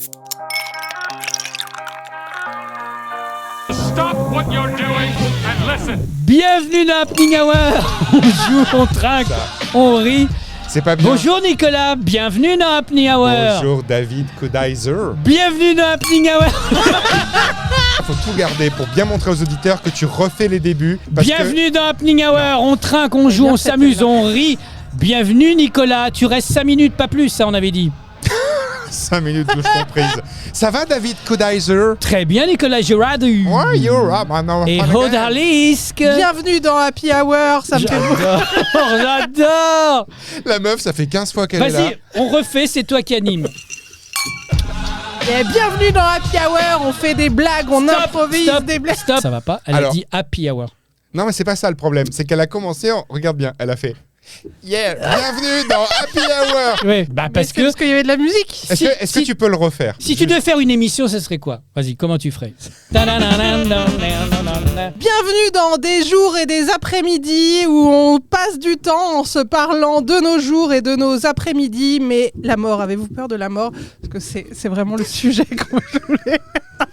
Stop what you're doing and listen. Bienvenue dans Happening Hour. On joue, on trinque, on rit. C'est pas bien. Bonjour Nicolas, bienvenue dans Happening Hour. Bonjour David Kodizer. Bienvenue dans Happening Hour. Faut tout garder pour bien montrer aux auditeurs que tu refais les débuts. Bienvenue dans Happening Hour. On trinque, on joue, on s'amuse, on rit. Bienvenue Nicolas, tu restes 5 minutes, pas plus, ça on avait dit. 5 minutes douche comprise. Ça va David Kodizer? Très bien Nicolas Girard. Ouais, you're up. Et Aude Harlisk. Bienvenue dans Happy Hour, ça me fait beaucoup. J'adore. La meuf, ça fait 15 fois qu'elle est là. Vas-y, on refait, c'est toi qui anime. Et bienvenue dans Happy Hour, on fait des blagues, on improvise des blagues. Stop, ça va pas, elle a dit Happy Hour. Non, mais c'est pas ça le problème. C'est qu'elle a commencé, regarde bien, elle a fait yeah, bienvenue dans Happy Hour. Oui, bah parce qu'il y avait de la musique. Est-ce que tu peux le refaire? Si tu devais faire une émission, ça serait quoi? Vas-y, comment tu ferais? Bienvenue dans des jours et des après-midi où on passe du temps en se parlant de nos jours et de nos après-midi. Mais la mort, avez-vous peur de la mort? Parce que c'est vraiment le sujet qu'on voulait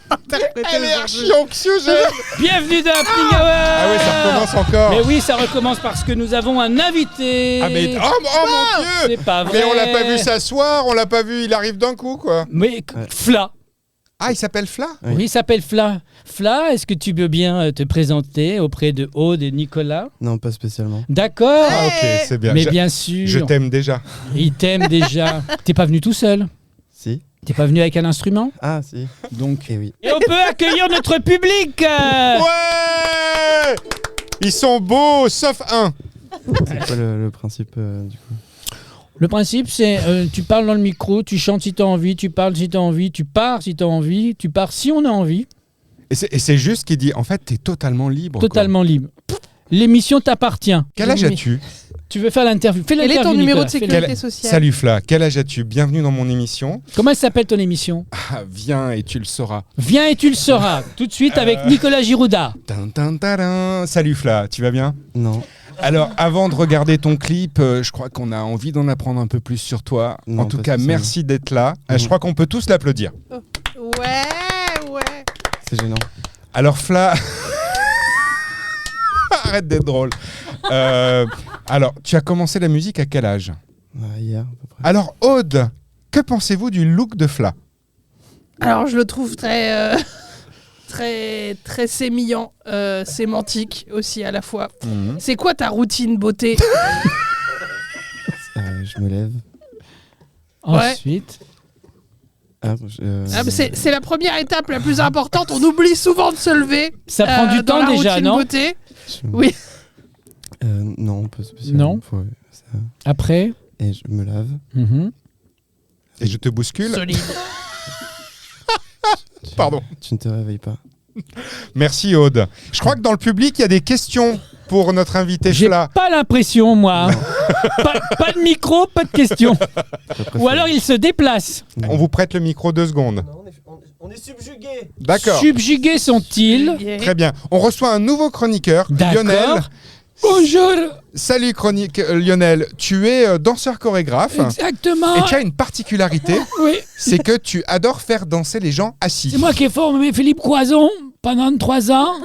interpréter. Elle est archi anxiogène. Bienvenue dans Happy Hour. Ah oui, ça recommence encore. Mais oui, ça recommence parce que nous avons un invité. Ah mais oh mon Dieu. C'est pas vrai. Mais on l'a pas vu s'asseoir, on l'a pas vu, il arrive d'un coup quoi. Mais Fla. Ah, il s'appelle Fla? Oui, il s'appelle Fla. Fla, est-ce que tu veux bien te présenter auprès de Aude et Nicolas? Non, pas spécialement. D'accord. Ah ok, c'est bien. Mais bien sûr. Je t'aime déjà. Il t'aime déjà. T'es pas venu tout seul? Si. T'es pas venu avec un instrument? Ah, si. Donc. Eh oui. Et on peut accueillir notre public. Ouais. Ils sont beaux, sauf un. C'est quoi le principe du coup? Le principe, c'est tu parles dans le micro, tu chantes si tu as envie, tu parles si tu as envie, tu pars si tu as envie, tu pars si on a envie. Et c'est juste qu'il dit, en fait, t'es totalement libre. Totalement libre. L'émission t'appartient. Quel âge as-tu? Tu veux faire l'interview? Fais Quel est l'interview, ton numéro de Nicolas. sécurité sociale? Salut Fla, quel âge as-tu? Bienvenue dans mon émission. Comment elle s'appelle ton émission? Ah, viens et tu le sauras. Viens et tu le sauras. Tout de suite avec Nicolas Girouda. Salut Fla, tu vas bien? Non. Alors, avant de regarder ton clip, je crois qu'on a envie d'en apprendre un peu plus sur toi. Non, en tout pas cas, spécialement. merci d'être là. Je crois qu'on peut tous l'applaudir. Ouais. C'est gênant. Alors Fla... Arrête d'être drôle. Alors, tu as commencé la musique à quel âge? Hier, à peu près. Alors, Aude, que pensez-vous du look de Fla? Alors je le trouve très sémillant, sémantique aussi à la fois. C'est quoi ta routine beauté? Je me lève. Ensuite. Ah, mais c'est la première étape la plus importante. On oublie souvent de se lever. Ça prend du dans temps la déjà, routine non? beauté. Oui. Non, pas spécialement. Non. Ça. Après. Et je me lave. Et je te bouscule. Solide. Pardon. Tu ne te réveilles pas. Merci Aude. Je crois que dans le public, il y a des questions pour notre invité J'ai Fla. pas l'impression, moi. pas de micro, pas de questions. Ou alors il se déplace. On vous prête le micro 2 secondes. On est subjugués. D'accord. Subjugués sont-ils? Très bien. On reçoit un nouveau chroniqueur, D'accord. Lionel. Bonjour. Salut Lionel, tu es danseur chorégraphe. Exactement. Et tu as une particularité, Oui. c'est que tu adores faire danser les gens assis. C'est moi qui ai formé Philippe Croison pendant 3 ans.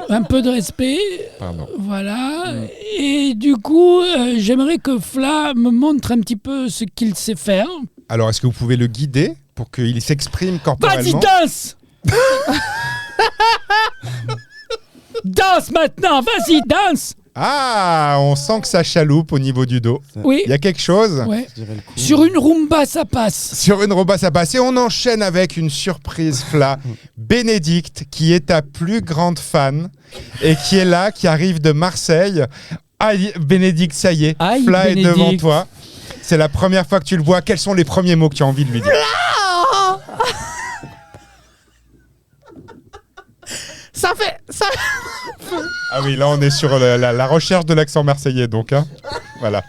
Un peu de respect. Pardon. Voilà. Et du coup, j'aimerais que Fla me montre un petit peu ce qu'il sait faire. Alors, est-ce que vous pouvez le guider pour qu'il s'exprime Vas-y, corporellement? danse. Danse maintenant, vas-y, danse. Ah, on sent que ça chaloupe au niveau du dos. Oui. Il y a quelque chose? Ouais. Je dirais le coup. Sur une rumba, ça passe. Sur une roba, ça passe. Et on enchaîne avec une surprise, Fla. Bénédicte, qui est ta plus grande fan et qui est là, qui arrive de Marseille. Aïe, Bénédicte, ça y est. Aïe, Fla est Bénédicte. devant toi. C'est la première fois que tu le vois. Quels sont les premiers mots que tu as envie de lui dire? Ça fait... Ah oui, là on est sur la recherche de l'accent marseillais, donc. Hein. Voilà.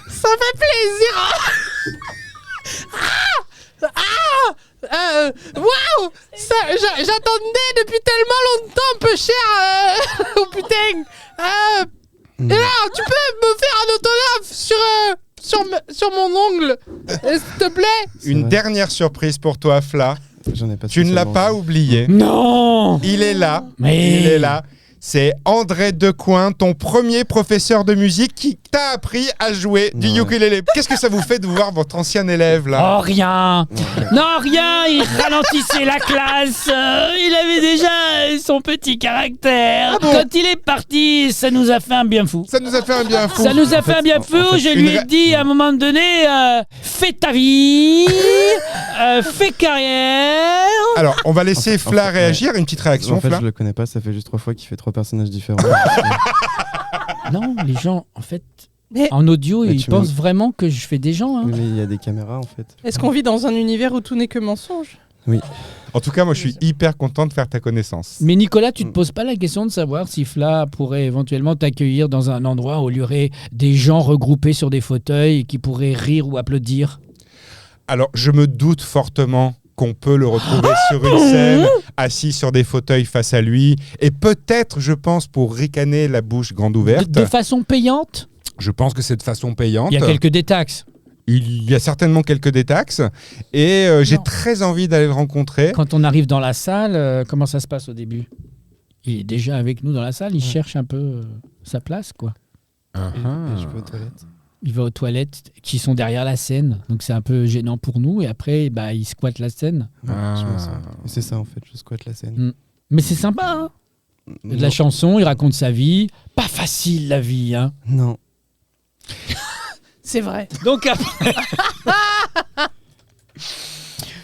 Ça fait plaisir. Waouh, j'attendais depuis tellement longtemps, peu cher. Oh putain. Et là, tu peux me faire un autographe sur mon ongle. S'il te plaît. C'est Une vrai. dernière surprise pour toi, Fla. J'en ai pas Tu ne l'as spécialement pas envie. oublié. Non. Il est là. Mais Il est là. C'est André Decoing, ton premier professeur de musique qui t'a appris à jouer du Ouais. ukulélé. Qu'est-ce que ça vous fait de voir votre ancien élève là? Oh, rien. Non, rien. Il ralentissait la classe. Il avait déjà son petit caractère. Quand il est parti, ça nous a fait un bien fou. Ça nous a fait un bien fou. Ça nous a fait un bien en fou. fait, Je lui ai une- dit à un moment donné, fais ta vie, fais carrière. Alors, on va laisser En fait, Fla ouais. réagir. Une petite réaction, En fait, Fla. je le connais pas, ça fait juste 3 fois qu'il fait 3 personnages différents. Non, les gens, en fait, Mais en audio, Mais ils tu pensent me- vraiment que je fais des gens. Hein. Oui, mais il y a des caméras en fait. est-ce qu'on vit dans un univers où tout n'est que mensonge? En tout cas, moi, je suis hyper content de faire ta connaissance. Mais Nicolas, tu te poses pas la question de savoir si Fla pourrait éventuellement t'accueillir dans un endroit où il y aurait des gens regroupés sur des fauteuils et qui pourraient rire ou applaudir. Alors, je me doute fortement qu'on peut le retrouver sur une scène, assis sur des fauteuils face à lui, et peut-être, je pense, pour ricaner la bouche grande ouverte. De façon payante, Je pense que c'est de façon payante. il y a quelques détaxes. Il y a certainement quelques détaxes, et j'ai Non. très envie d'aller le rencontrer. Quand on arrive dans la salle, comment ça se passe au début? Il est déjà avec nous dans la salle, il cherche un peu sa place, quoi. Et je vais aux toilettes. Il va aux toilettes qui sont derrière la scène, donc c'est un peu gênant pour nous, et après, bah, il squatte la scène. Ouais, je me Ah. sens- C'est ça en fait, je squatte la scène. Mm. Mais c'est sympa, hein. De la Non. chanson, il raconte sa vie. Pas facile, la vie, hein. Non. C'est vrai. Donc après...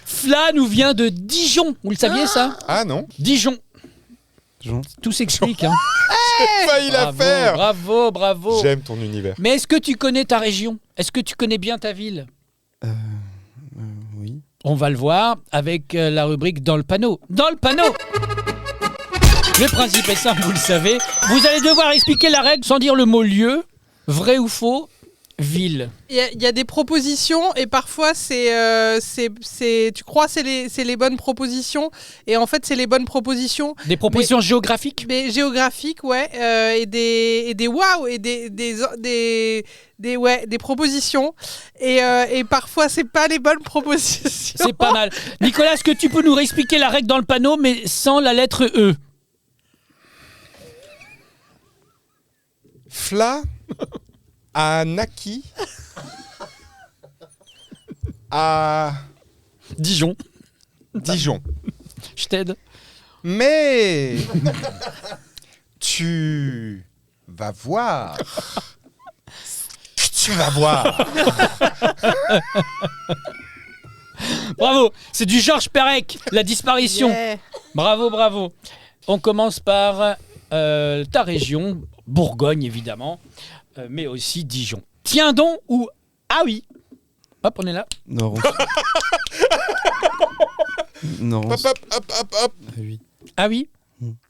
Fla nous vient de Dijon. Vous le saviez, ça? Ah non, Dijon. Jean. Tout s'explique, hein. j'ai failli la Bravo, faire. bravo, bravo. J'aime ton univers. Mais est-ce que tu connais ta région? Est-ce que tu connais bien ta ville? Oui. On va le voir avec la rubrique Dans le panneau. Dans le panneau! Le principe est simple, vous le savez. Vous allez devoir expliquer la règle sans dire le mot lieu, vrai ou faux, ville. Il y a des propositions et parfois tu crois c'est les bonnes propositions et en fait c'est les bonnes propositions Des propositions géographiques? mais géographiques ouais et des waouh et des propositions et parfois c'est pas les bonnes propositions. C'est pas mal. Nicolas, est-ce que tu peux nous réexpliquer la règle dans le panneau, mais sans la lettre E? Fla a naquis à Dijon. Dijon. Je t'aide. Mais tu vas voir. Tu vas voir. Bravo. C'est du Georges Perec, la disparition. Yeah. Bravo, bravo. On commence par ta région, Bourgogne évidemment, mais aussi Dijon. Tiens donc ou ah oui. Hop, on est là. Nord. Nord. Hop, hop, hop, hop, hop. À 8. Ah oui.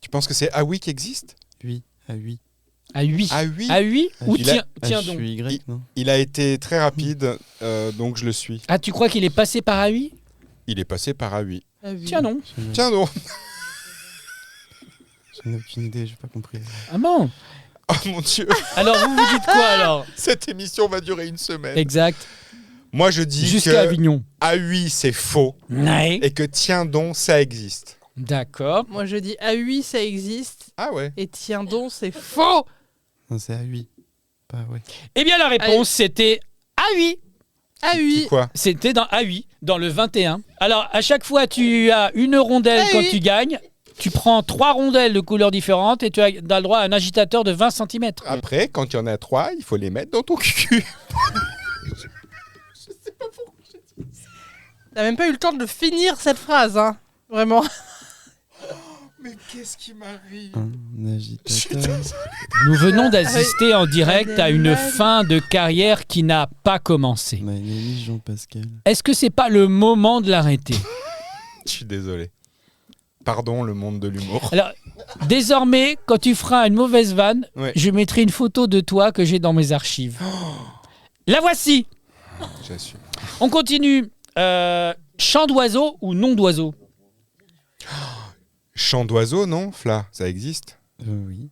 Tu penses que c'est Aoui qui existe? 8. À 8. À 8. Aoui. À 8 ou Il a- tiens Je donc. suis Y, non? Il a été très rapide, donc je le suis. Ah, tu crois qu'il est passé par A8? Il est passé par Aoui. Ah oui. Tiens non. Tiens donc. J'en ai aucune idée, j'ai pas compris. Ah bon. Oh mon Dieu, Alors vous dites quoi alors? cette émission va durer une semaine. Exact. Moi je dis Jusqu'à que Avignon. Aoui c'est faux Ouais. et que tiens donc ça existe. D'accord. Moi je dis ah oui ça existe Ah ouais. et tiens donc c'est faux. Non, c'est à 8. Pas, ouais. Eh bien la réponse c'était A8. Ah oui. Quoi? C'était dans A8, dans le 21. Alors, à chaque fois, tu as une rondelle Ah quand oui. tu gagnes. Tu prends 3 rondelles de couleurs différentes et tu as le droit à un agitateur de 20 cm. Après, quand il y en a 3, il faut les mettre dans ton cul. T'as même pas eu le temps de finir cette phrase hein. Vraiment. Mais qu'est-ce qui m'arrive? Un agitateur. Nous venons d'assister en direct à une Adèle. fin de carrière qui n'a pas commencé. My name is Jean-Pascal. Est-ce que c'est pas le moment de l'arrêter? Je suis désolé. Pardon, le monde de l'humour. Alors, désormais, quand tu feras une mauvaise vanne, Ouais. je mettrai une photo de toi que j'ai dans mes archives. La voici. J'assume. On continue. Chant d'oiseau ou nom d'oiseau? Chant d'oiseau, non, Fla? Ça existe? Oui.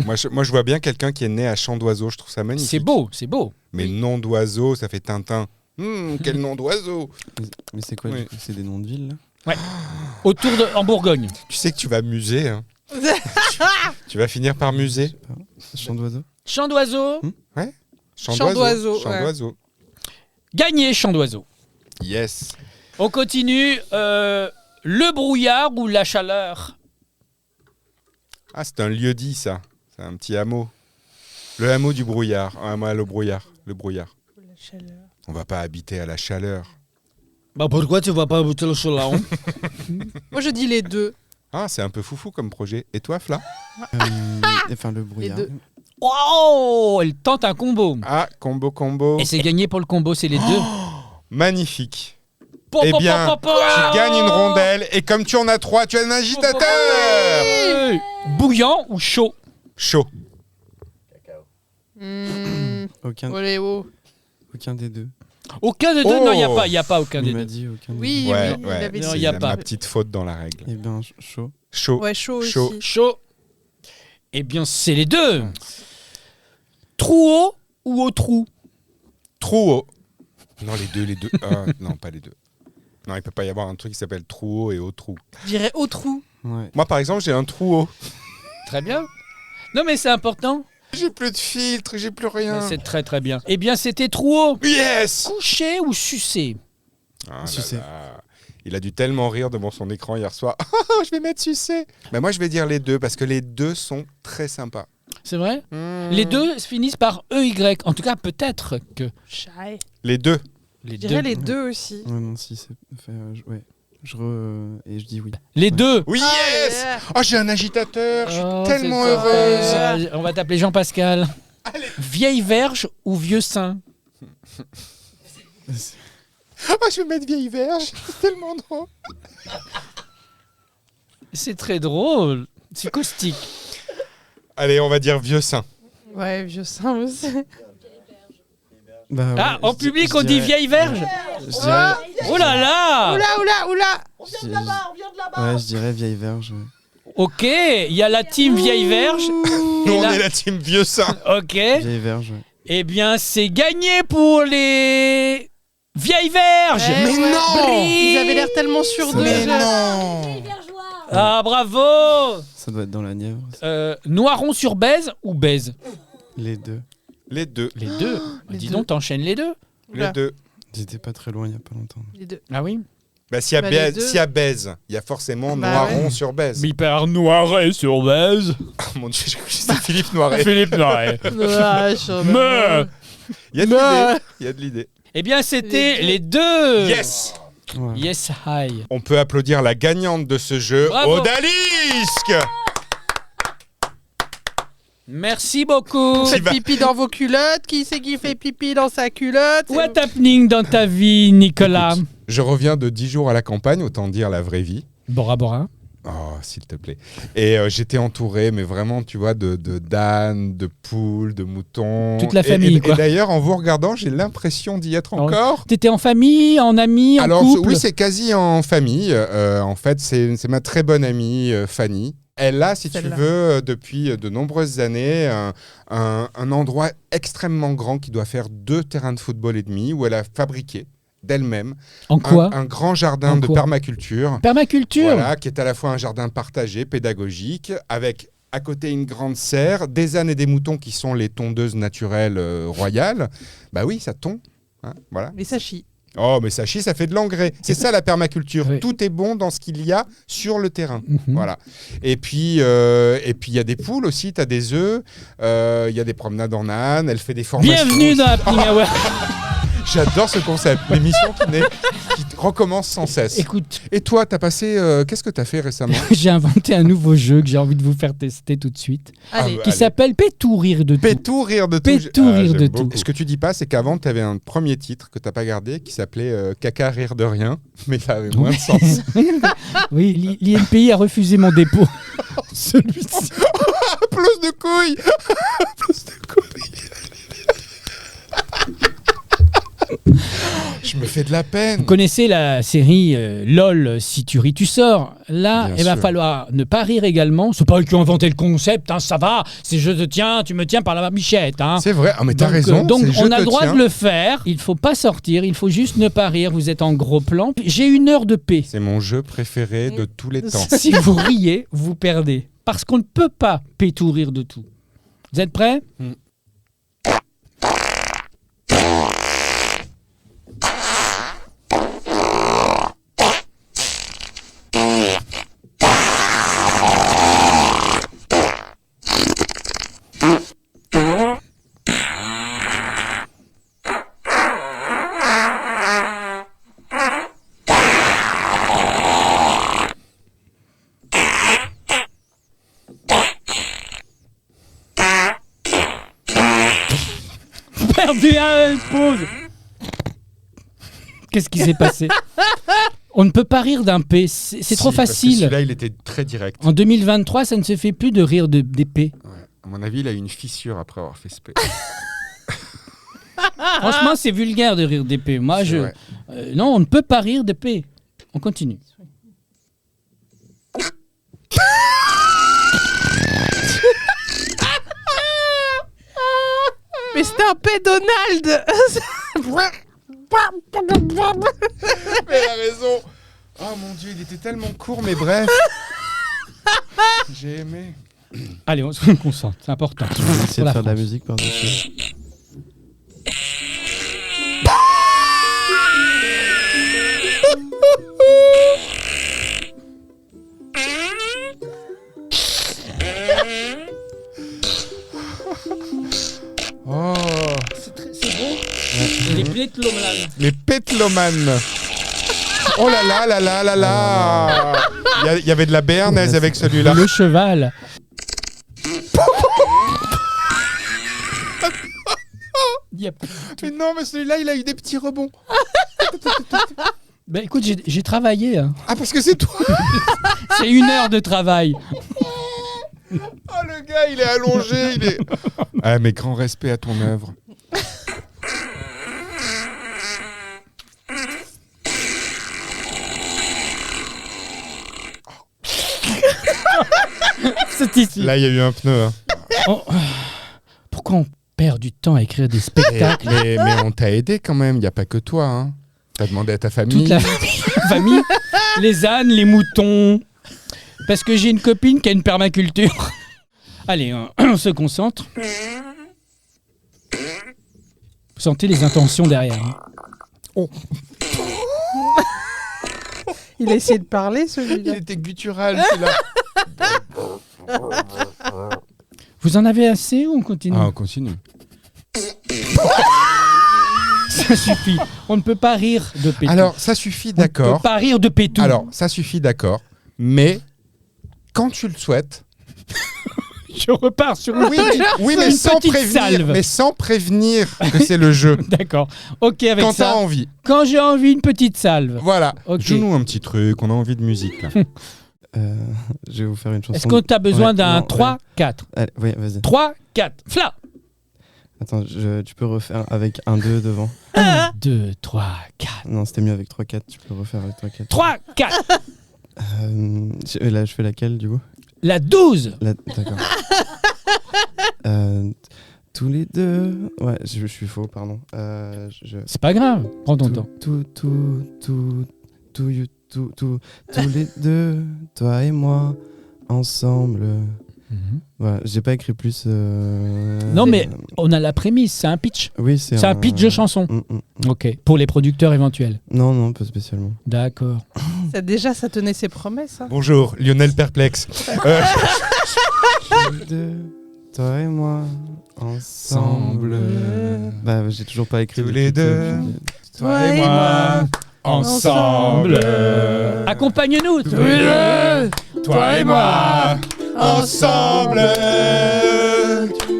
Moi, je vois bien quelqu'un qui est né à Chant d'Oiseau, je trouve ça magnifique. C'est beau, c'est beau. Mais nom d'oiseau, ça fait Tintin. Quel nom d'oiseau! Mais c'est quoi Oui. du coup? C'est des noms de villes là? En Bourgogne. Tu sais que tu vas muser, hein. Tu vas finir par muser. Chant d'oiseau? Chant d'oiseau. Chant d'oiseau, Chant ouais. d'oiseau. Gagné, chant d'oiseau. Yes. On continue. Le brouillard ou la chaleur? Ah, c'est un lieu-dit, ça. C'est un petit hameau. Le hameau du brouillard. Ah, moi, le brouillard. Le brouillard. On va pas habiter à la chaleur. Bah pourquoi tu vas pas habiter le chaleur? Moi, je dis les deux. Ah, c'est un peu foufou comme projet. Et toi, Fla? Enfin, le brouillard. deux. Wow, elle tente un combo. Ah, combo. Et c'est gagné pour le combo, c'est les deux. Magnifique. Po, Eh po, bien, po, po, po. tu gagnes une rondelle. Et comme tu en as 3, tu as un agitateur. Hey. Bouillant ou chaud? Chaud. Aucun, Oléo. aucun des deux. Aucun des deux? Oh. Non, il n'y a pas aucun des Il m'a deux. dit aucun des Oui, Ouais, oui, il ouais. avait Non, dit. y a C'est pas. ma petite faute dans la règle. deux. Eh bien, chaud. Chaud. Ouais, chaud aussi. Chaud. Chaud. Eh bien, c'est les deux. Trou haut ou au trou? Trou haut. Non, les deux. Ah, non, pas les deux. Non, il peut pas y avoir un truc qui s'appelle trou haut et haut trou. Je dirais au trou. Ouais. Moi, par exemple, j'ai un trou haut. Très bien. Non, mais c'est important. J'ai plus de filtre, j'ai plus rien. C'est très très bien. Eh bien, c'était trou haut. Yes. Couché ou sucé? Ah là Sucé. là. Il a dû tellement rire devant son écran hier soir. Je vais mettre sucé. Mais moi, je vais dire les deux parce que les deux sont très sympas. C'est vrai? Les deux finissent par EY. En tout cas, peut-être que Chai. Les deux. les Je dirais deux. les deux aussi. Ouais, non, si, c'est. Ouais. Et je dis oui. Les deux. Oui, Ah, yes. yeah. Oh, j'ai un agitateur. Je suis Oh, tellement c'est heureuse. parfait. On va t'appeler Jean-Pascal. Vieille verge ou vieux sein? Oh, je vais mettre vieille verge. C'est tellement drôle. C'est très drôle. C'est caustique. Allez, on va dire vieux sein. Ouais, vieux sein aussi. Bah, ouais, Ah, en je- public, je on dit dirais- vieille verge? Je dirais. Oh là là! Oula. je- Ouais, je dirais vieille verge. Ouais. Ok, il y a la team vieille verge. Nous, Et on là- est la team vieux sein. Ok. Vieille verge, ouais. Eh bien, c'est gagné pour les vieilles verges. Eh ouais. Brie. Ils avaient l'air tellement sûrs Ça d'eux. va. non. Ah, bravo. Ça doit être dans la Nièvre. Noiron sur baise ou baise? Les deux. Les deux. Les deux. Les Dis deux. donc, t'enchaînes les deux. Les deux. J'étais pas très loin il y a pas longtemps. Les deux. Ah oui. Bah, s'il y a Bah, les baise, deux. s'il y a baise, il y a forcément Bah, Noiron sur baise. Hyper noiret sur baise. Oh, mon Dieu, j'ai cru que c'était Philippe Noiret. Philippe Noiret. Mais. Il y a de l'idée. Il y a de l'idée. Eh bien, c'était les deux. Yes. Ouais. Yes, hi. On peut applaudir la gagnante de ce jeu, Bravo. Odalisque. Merci beaucoup. Faites pipi dans vos culottes. Qui c'est qui fait pipi dans sa culotte? What happening dans ta vie, Nicolas? Je reviens de 10 jours à la campagne, autant dire la vraie vie. Bora Bora. Oh, s'il te plaît. Et j'étais entouré, mais vraiment, tu vois, de d'ânes, de poules, de moutons. Toute la famille, quoi. Et d'ailleurs, en vous regardant, j'ai l'impression d'y être Ah ouais. encore. T'étais en famille, en ami, en Alors, couple? oui, c'est quasi en famille. En fait, c'est ma très bonne amie, Fanny. Elle a, si tu Celle-là. veux, depuis de nombreuses années, un endroit extrêmement grand qui doit faire 2 terrains de football et demi, où elle a fabriqué d'elle-même En quoi? un grand jardin En de quoi permaculture. Permaculture. Voilà, qui est à la fois un jardin partagé, pédagogique, avec à côté une grande serre, des ânes et des moutons qui sont les tondeuses naturelles royales. Bah oui, ça tond. Hein, voilà. Mais ça chie. Oh, mais ça chie, ça fait de l'engrais. C'est ça la permaculture. Oui. Tout est bon dans ce qu'il y a sur le terrain. Mhm. Voilà. Et puis il y a des poules aussi, tu as des œufs, il y a des promenades en âne, elle fait des formations. Bienvenue dans Happening Hour. J'adore ce concept. L'émission qui recommence sans cesse. Écoute, Et toi, t'as passé. Qu'est-ce que t'as fait récemment? j'ai inventé un nouveau jeu que j'ai envie de vous faire tester tout de suite, Allez. qui s'appelle Pétou rire de tout. Pétou rire de tout. Pétou rire j'aime de beaucoup. tout. Et ce que tu dis pas, c'est qu'avant, tu avais un premier titre que t'as pas gardé qui s'appelait Caca rire de rien, mais ça avait moins de sens. Oui, l'INPI a refusé mon dépôt. Celui-ci. Applause de couilles. Applause de couilles. Je me fais de la peine. Vous connaissez la série LOL, si tu ris, tu sors. Là, Bien il va sûr. falloir ne pas rire également. C'est pas eux qui ont inventé le concept, hein, ça va. C'est je te tiens, tu me tiens par la bichette. Hein. C'est vrai. Ah, mais t'as Donc, raison. donc c'est je on a te le droit tiens. de le faire. Il faut pas sortir, il faut juste ne pas rire. Vous êtes en gros plan. J'ai 1 heure de paix. C'est mon jeu préféré de tous les temps. Si vous riez, vous perdez. Parce qu'on ne peut pas tout rire de tout. Vous êtes prêts ? Perdu à pause. Qu'est-ce qui s'est passé ? On ne peut pas rire d'un P, c'est trop Si, parce que facile. Celui-là, il était très direct. En 2023, ça ne se fait plus de rire des P. Ouais. À mon avis, il a eu une fissure après avoir fait ce P. Franchement, c'est vulgaire de rire des P. Moi, C'est vrai. non, on ne peut pas rire des P. On continue. Mais c'était un P Donald. Mais elle a raison. Oh mon Dieu, il était tellement court, mais bref. J'ai aimé. Allez, on se concentre, c'est important. Essayer de faire de la musique par-dessus. Oh, Les pétlomanes. les pétlomanes. Oh là là là là là là. Il y avait de la béarnaise avec celui-là. Le cheval. Yep. Mais non, mais celui-là, il a eu des petits rebonds. Ben écoute, j'ai travaillé. Hein. Ah, parce que c'est toi. C'est 1 heure de travail. Oh, le gars, il est allongé. Il est... Ah, mais grand respect à ton œuvre. C'est ici. Là, il y a eu un pneu. Hein. Oh, pourquoi on perd du temps à écrire des spectacles ? Mais on t'a aidé quand même. Il n'y a pas que toi. Hein. T'as demandé à ta famille. Toute la famille, les ânes, les moutons. Parce que j'ai une copine qui a une permaculture. Allez, on se concentre. Vous sentez les intentions derrière. Hein. Il a essayé de parler, Il celui-là. était guttural, celui-là. Vous en avez assez ou on continue ? Ah, on continue. Ça suffit. On ne peut pas rire de pétou. Alors, ça suffit, on ne d'accord. peut pas rire de pétou. Alors, ça suffit, d'accord. Mais quand tu le souhaites, je repars sur oui, mais une sans petite prévenir, salve. mais sans prévenir que c'est le jeu. D'accord. Ok avec Quand t'as ça. envie. Quand j'ai envie, une petite salve. Voilà. Ok. Joue-nous un petit truc. On a envie de musique là. Je vais vous faire une chanson. Est-ce que tu as besoin Ouais, d'un non, 3, ouais. 4 Allez, oui, vas-y. 3, 4. Fla. Attends, tu peux refaire avec un 2 devant. 1, 2, 3, 4. Non, c'était mieux avec 3-4. Tu peux refaire avec 3-4. 3, 4. Là, je fais laquelle du coup La 12. D'accord. Tous les deux. Ouais, je suis faux, pardon. C'est pas grave. Prends ton temps. Tous les deux, toi et moi, ensemble. Voilà, j'ai pas écrit plus. Non, mais on a la prémisse. C'est un pitch. Oui, C'est un pitch de chanson. Ok. Pour les producteurs éventuels. Non, pas spécialement. D'accord. Déjà, ça tenait ses promesses. Hein. Bonjour, Lionel Perplexe. Tous les deux, toi et moi, ensemble. Bah, j'ai toujours pas écrit. Tous depuis les que- deux, toi et moi, ensemble. Accompagne-nous. Tous les deux, toi et moi, ensemble.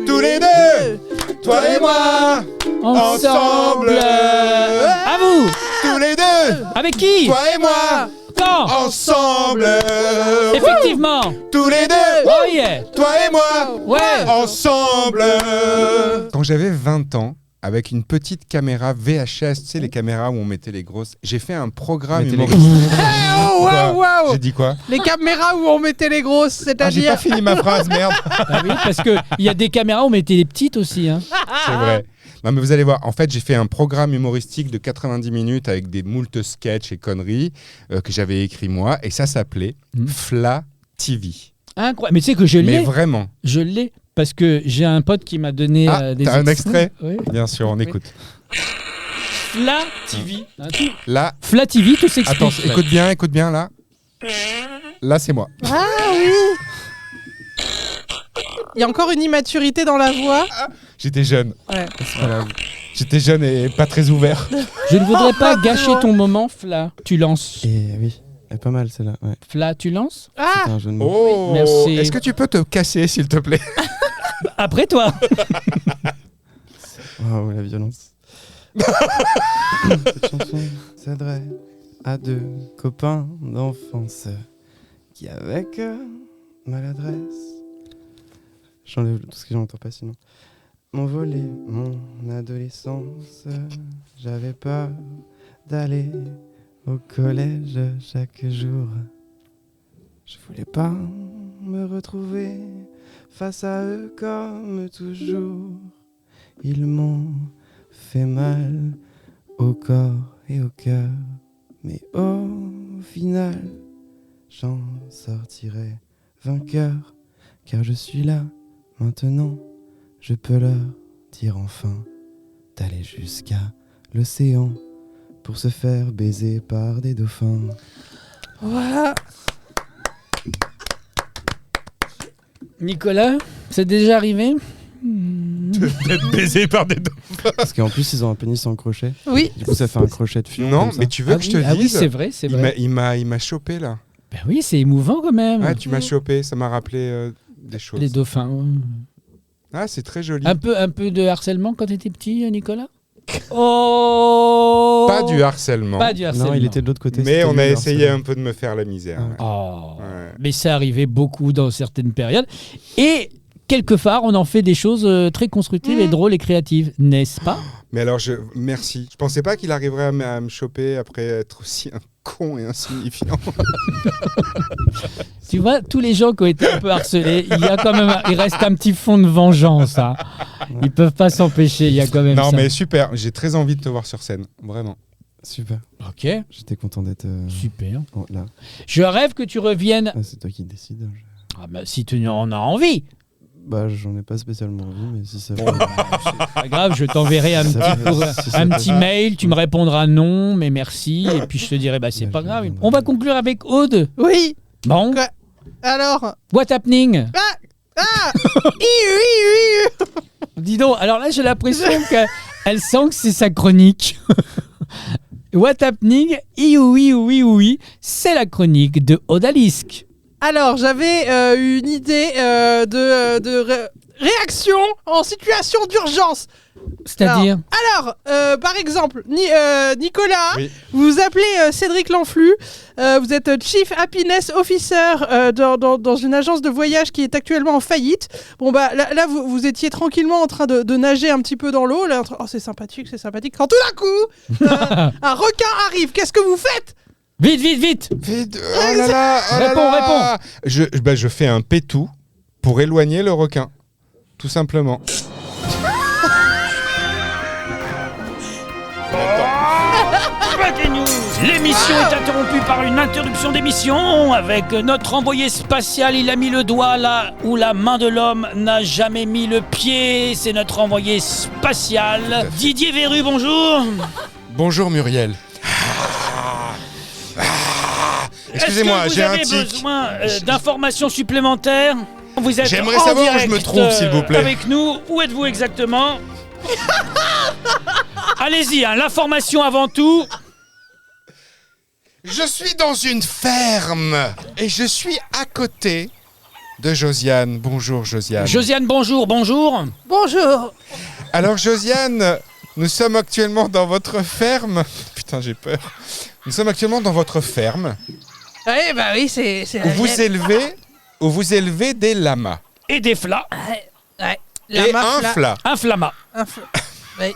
Tous les deux, toi et moi, ensemble. À vous. Tous les deux, Avec qui? toi et moi, Quand? ensemble. Effectivement. Tous les deux, Oh yeah. toi et moi, Ouais. ensemble. Quand j'avais 20 ans, avec une petite caméra VHS, tu sais les caméras où on mettait les grosses. J'ai fait un programme Mettez les humoristique. Oh, waouh, waouh. J'ai dit quoi? Les caméras où on mettait les grosses, Ah, j'ai c'est-à-dire... pas fini ma phrase, merde. Ah oui, parce qu'il y a des caméras où on mettait les petites aussi. Hein. C'est vrai. Non, mais vous allez voir, en fait, j'ai fait un programme humoristique de 90 minutes avec des moult sketchs et conneries que j'avais écrit moi, et ça s'appelait Fla TV. Incroyable. Mais tu sais que je Mais l'ai. vraiment, Je l'ai parce que j'ai un pote qui m'a donné des t'as un extrait? Oui. Bien sûr, on écoute. Fla TV. Hein, tout- Là, Fla TV, tout s'explique. attends, écoute bien, là. Là, c'est moi. Ah oui. Il y a encore une immaturité dans la voix. J'étais jeune. Ouais. C'est pas grave. J'étais jeune et pas très ouvert. Je ne voudrais pas gâcher ton moment, Fla. Tu lances. Et oui, elle est pas mal celle-là. Ouais. Fla, tu lances. Ah, C'est un jeu de mots. Oh, Merci. Est-ce que tu peux te casser, s'il te plaît? Après toi. Waouh, la violence. Cette chanson s'adresse à deux copains d'enfance qui, avec maladresse, j'enlève tout ce que j'entends pas sinon, m'ont volé mon adolescence. J'avais peur d'aller au collège chaque jour. Je voulais pas me retrouver face à eux comme toujours. Ils m'ont fait mal au corps et au cœur, mais au final, j'en sortirai vainqueur, car je suis là maintenant. Je peux leur dire enfin d'aller jusqu'à l'océan pour se faire baiser par des dauphins. ouais. Nicolas, c'est déjà arrivé? D'être baisé par des dauphins. Parce qu'en plus, ils ont un pénis sans crochet. Oui. Du coup, ça fait un crochet de fion. Non, comme ça. mais tu veux Ah que je oui, te ah oui, dise? c'est vrai, c'est vrai. Il m'a chopé, là. Ben oui, c'est émouvant quand même. Ouais, tu m'as chopé, ça m'a rappelé des choses. Les dauphins. Ah, c'est très joli. Un peu de harcèlement quand t'étais petit, Nicolas? Oh. Pas du harcèlement. Pas du harcèlement. Non, il était de l'autre côté. Mais c'était on lui, a le essayé harcèlement. un peu de me faire la misère. Ouais. Ouais. Oh. Ouais. Mais ça arrivait beaucoup dans certaines périodes. Et quelquefois, on en fait des choses très constructives et drôles et créatives, n'est-ce pas? Mais alors, merci. Je pensais pas qu'il arriverait à me choper après être aussi un con et insignifiant. Tu vois, tous les gens qui ont été un peu harcelés, il y a quand même, il reste un petit fond de vengeance. Hein. Ils peuvent pas s'empêcher. Il y a quand même Non, ça. mais super. J'ai très envie de te voir sur scène. Vraiment. Super. Ok, J'étais content d'être super. là. Je rêve que tu reviennes. Ah, c'est toi qui décides. hein. Ah bah, si tu en as envie. Bah, j'en ai pas spécialement envie, mais si ça Bon, bah, c'est pas grave, je t'enverrai un Si ça petit, peut- si ça un peut- petit mail. Tu me répondras non, mais merci. Et puis je te dirai, bah c'est Bah, pas je grave. viendrai. On va conclure avec Aude. Oui. Bon, Quoi Alors. what happening? Ah. Oui. Dis donc, alors là j'ai l'impression qu'elle sent que c'est sa chronique. What happening? Oui, c'est la chronique de Odalisque. Alors, j'avais une idée de réaction en situation d'urgence. C'est-à-dire? Alors, par exemple, Nicolas, Oui. vous appelez Cédric Lanflu, vous êtes Chief Happiness Officer dans une agence de voyage qui est actuellement en faillite. Bon, bah là vous étiez tranquillement en train de nager un petit peu dans l'eau. Là, oh, c'est sympathique. Quand tout d'un coup, un requin arrive, qu'est-ce que vous faites? Vite! Vite. Oh là là. Oh là Réponds, là. Je fais un pétou pour éloigner le requin. Tout simplement. L'émission est interrompue par une interruption d'émission avec notre envoyé spatial. Il a mis le doigt là où la main de l'homme n'a jamais mis le pied. C'est notre envoyé spatial. Didier Verru, bonjour. Bonjour Muriel. Excusez-moi, Est-ce que j'ai un vous avez tic. besoin d'informations supplémentaires? Vous êtes J'aimerais en savoir où je direct, me trouve, s'il vous plaît. Avec nous, où êtes-vous exactement? Allez-y, hein, l'information avant tout. Je suis dans une ferme et je suis à côté de Josiane. Bonjour Josiane. Josiane, bonjour. Bonjour. Alors Josiane, nous sommes actuellement dans votre ferme. Putain, j'ai peur. Nous sommes actuellement dans votre ferme Ouais, bah oui, c'est où vous élevez des lamas Et des flas. Ouais. et un fla. Un flamma. Oui.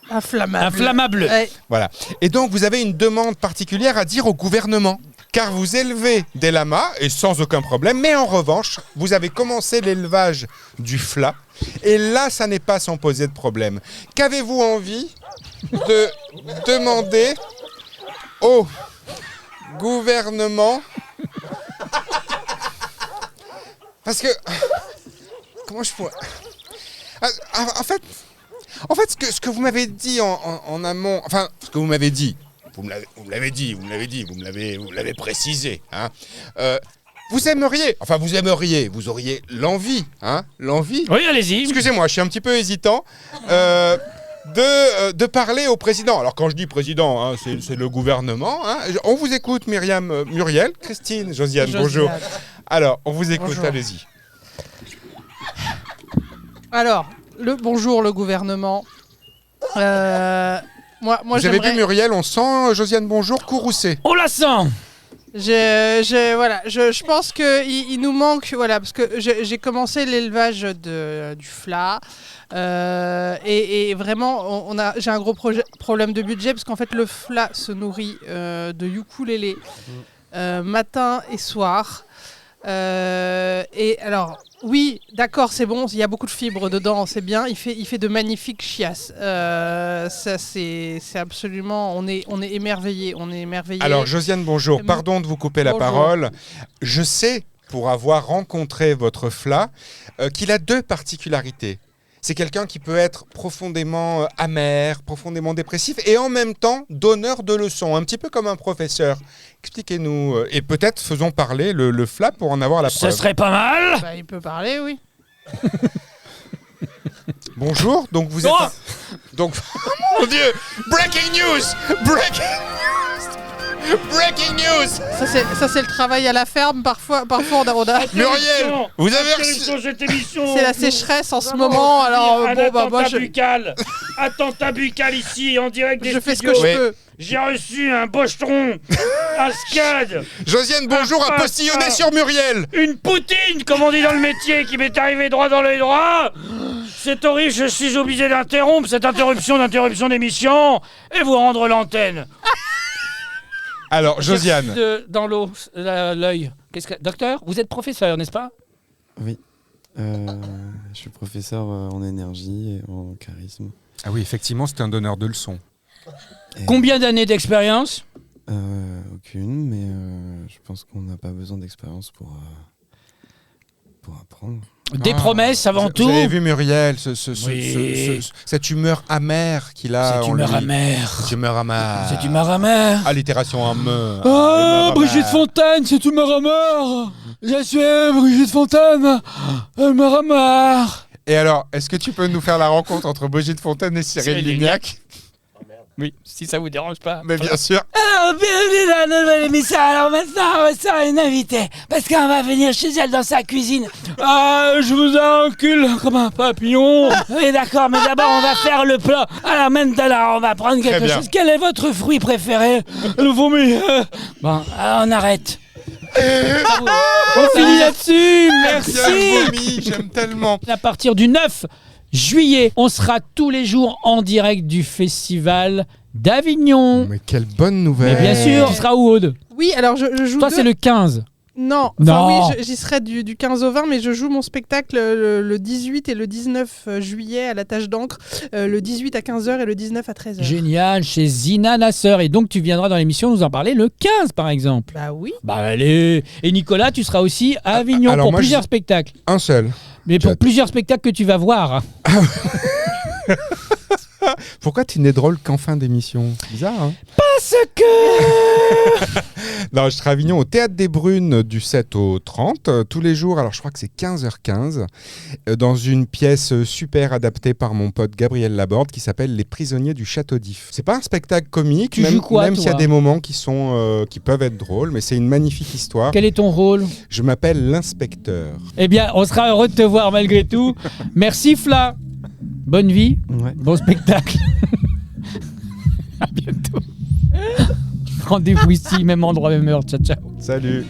Inflammable. Inflammable. Ouais. Voilà. Et donc, vous avez une demande particulière à dire au gouvernement. Car vous élevez des lamas, et sans aucun problème, mais en revanche, vous avez commencé l'élevage du fla, et là, ça n'est pas sans poser de problème. Qu'avez-vous envie de demander au gouvernement? Parce que... Comment je pourrais... En fait, ce que vous m'avez dit en amont... Enfin, ce que vous m'avez dit... Vous me l'avez précisé. Hein. Vous aimeriez, vous auriez l'envie, hein, l'envie. Oui, allez-y. Excusez-moi, je suis un petit peu hésitant. De parler au président. Alors quand je dis président, hein, c'est le gouvernement. Hein. On vous écoute, Muriel, Christine, Josiane, bonjour. Alors, on vous écoute, Bonjour. allez-y. Alors, bonjour le gouvernement. Moi, Vous avez vu j'aimerais... Muriel, on sent Josiane, bonjour, courroucée. On la sent. Je pense qu'il nous manque, voilà, parce que j'ai commencé l'élevage du fla et vraiment j'ai un gros problème de budget parce qu'en fait le fla se nourrit de ukulélé matin et soir. Et alors, oui, d'accord, c'est bon, il y a beaucoup de fibres dedans, c'est bien, il fait de magnifiques chiasses. Ça, c'est absolument, on est émerveillés, Alors, Josiane, bonjour, pardon de vous couper la Bonjour. parole. Je sais, pour avoir rencontré votre fla, qu'il a deux particularités. C'est quelqu'un qui peut être profondément amer, profondément dépressif et en même temps donneur de leçons, un petit peu comme un professeur. Expliquez-nous, et peut-être faisons parler le fla pour en avoir la Ce preuve. serait pas mal. Bah, il peut parler, oui. Bonjour, donc vous êtes... Oh Donc, mon Dieu, breaking news. Ça c'est le travail à la ferme, parfois on a... Muriel, vous avez reçu... cette émission. C'est la sécheresse en ce moment, alors Un bon bah moi attentat buccal ici en direct des je fais ce que studios. je peux. J'ai reçu un bochetron, un scad, Josiane, bonjour, a postillonné sur Muriel. une poutine, comme on dit dans le métier, qui m'est arrivé droit dans l'œil droit. C'est horrible, je suis obligé d'interrompre cette interruption d'émission et vous rendre l'antenne. Alors, Josiane, Dans l'eau, l'œil. Docteur, vous êtes professeur, n'est-ce pas? Oui. Je suis professeur en énergie et en charisme. ah oui, effectivement, c'est un donneur de leçons. Et, Combien d'années d'expérience? aucune, mais je pense qu'on n'a pas besoin d'expérience pour apprendre. Des promesses avant tout. Vous avez vu Muriel, Oui. cette humeur amère qu'il a Cette en humeur lui. amère. Cette humeur amère. Cette humeur amère. Allitération en me. Ah, Brigitte Fontaine, c'est humeur amère. Je suis Brigitte Fontaine. Humeur amère. Et alors, est-ce que tu peux nous faire la rencontre entre Brigitte Fontaine et Cyril Cyril Lignac? Oui, si ça vous dérange pas. Mais bien sûr. Alors, bienvenue dans la nouvelle émission. Alors maintenant, on reçoit une invitée. Parce qu'on va venir chez elle dans sa cuisine. Ah, je vous encule comme un papillon. Oui, d'accord, mais d'abord, on va faire le plat. Alors maintenant, on va prendre Très quelque bien. chose. Quel est votre fruit préféré? Le vomi. Bon, alors on arrête. On finit là-dessus. Bien Merci. vomi, j'aime tellement. À partir du 9 juillet, on sera tous les jours en direct du festival d'Avignon. Mais quelle bonne nouvelle. Mais bien sûr, tu seras où, Aude? Oui, alors je joue Toi, c'est le 15. Non, Non. enfin oui, j'y serai du 15 au 20, mais je joue mon spectacle le 18 et le 19 juillet à la Tâche d'encre, le 18 à 15h et le 19 à 13h. Génial, chez Zina Nasser. Et donc, tu viendras dans l'émission nous en parler le 15, par exemple. Bah oui. Bah allez. Et Nicolas, tu seras aussi à Avignon alors pour moi, plusieurs spectacles. Un seul. Mais pour J'attends. plusieurs spectacles que tu vas voir. Pourquoi tu n'es drôle qu'en fin d'émission? C'est bizarre, hein? Parce que... Non, je serai à Avignon au Théâtre des Brunes du 7 au 30, tous les jours, alors je crois que c'est 15h15, dans une pièce super adaptée par mon pote Gabriel Laborde qui s'appelle Les Prisonniers du Château d'If. C'est pas un spectacle comique, Tu même, joues quoi, même s'il y a toi des moments qui peuvent être drôles, mais c'est une magnifique histoire. Quel est ton rôle? Je m'appelle l'inspecteur. Eh bien, on sera heureux de te voir malgré tout. Merci Fla. Bonne vie, Ouais. bon spectacle. À bientôt. Rendez-vous ici, même endroit, même heure. Ciao, ciao. Salut.